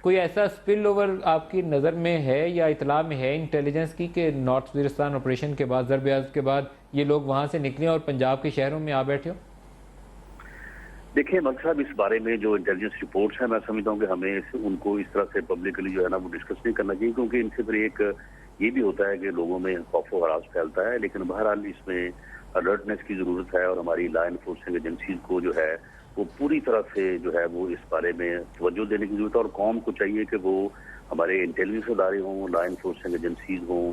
کوئی ایسا سپل اوور آپ کی نظر میں ہے یا اطلاع میں ہے انٹیلیجنس کی کہ نارتھ وزیرستان آپریشن کے بعد، ضرب عضب کے بعد یہ لوگ وہاں سے نکلیں اور پنجاب کے شہروں میں آ بیٹھے ہو؟ دیکھیں ملک صاحب، اس بارے میں جو انٹیلیجنس رپورٹس ہیں میں سمجھتا ہوں کہ ہمیں ان کو اس طرح سے پبلکلی جو ہے نا وہ ڈسکس نہیں کرنا چاہیے، کیونکہ ان سے پھر ایک یہ بھی ہوتا ہے کہ لوگوں میں خوف و ہراس پھیلتا ہے. لیکن بہرحال اس میں الرٹنس کی ضرورت ہے، اور ہماری لا انفورسنگ ایجنسیز کو جو ہے وہ پوری طرح سے جو ہے وہ اس بارے میں توجہ دینے کی ضرورت ہے. اور قوم کو چاہیے کہ وہ ہمارے انٹیلیجنس ادارے ہوں، لا انفورسنگ ایجنسیز ہوں،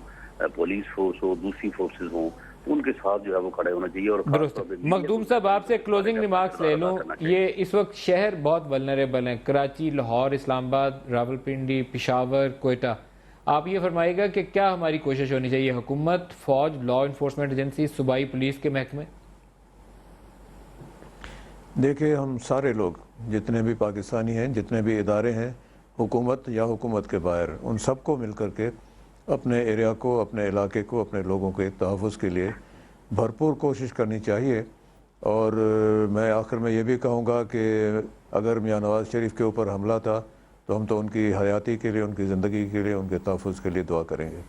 پولیس فورس ہو، دوسری فورسز ہوں، ان کے ساتھ جو ہے وہ کھڑے ہونا چاہیے. اور درست. مخدوم صاحب آپ سے کلوزنگ ریمارکس لے لوں. یہ اس وقت شہر بہت ولنریبل ہیں، کراچی، لاہور، اسلام آباد، راولپنڈی، پشاور، کوئٹہ. آپ یہ فرمائے گا کہ کیا ہماری کوشش ہونی چاہیے، حکومت، فوج، لا انفورسمنٹ ایجنسی، صوبائی پولیس کے محکمے؟ دیکھیں ہم سارے لوگ جتنے بھی پاکستانی ہیں، جتنے بھی ادارے ہیں، حکومت یا حکومت کے باہر، ان سب کو مل کر کے اپنے ایریا کو، اپنے علاقے کو، اپنے لوگوں کے تحفظ کے لیے بھرپور کوشش کرنی چاہیے. اور میں آخر میں یہ بھی کہوں گا کہ اگر میاں نواز شریف کے اوپر حملہ تھا تو ہم تو ان کی حیاتی کے لیے، ان کی زندگی کے لیے، ان کے تحفظ کے لیے دعا کریں گے.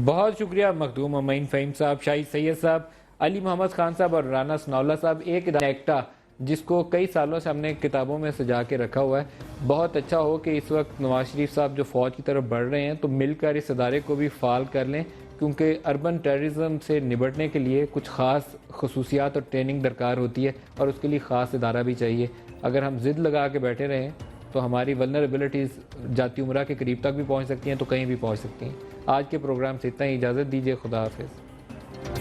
بہت شکریہ مخدوم امین فہیم صاحب، شاہد سید صاحب، علی محمد خان صاحب اور رانا ثناءاللہ صاحب. ایک ایکٹا جس کو کئی سالوں سے ہم نے کتابوں میں سجا کے رکھا ہوا ہے. بہت اچھا ہو کہ اس وقت نواز شریف صاحب جو فوج کی طرف بڑھ رہے ہیں تو مل کر اس ادارے کو بھی فعال کر لیں، کیونکہ اربن ٹیررزم سے نبٹنے کے لیے کچھ خاص خصوصیات اور ٹریننگ درکار ہوتی ہے، اور اس کے لیے خاص ادارہ بھی چاہیے. اگر ہم ضد لگا کے بیٹھے رہیں تو ہماری ولنریبلٹیز جاتی عمرہ کے قریب تک بھی پہنچ سکتی ہیں، تو کہیں بھی پہنچ سکتی ہیں. آج کے پروگرام سے اتنا ہی، اجازت دیجیے. خدا حافظ.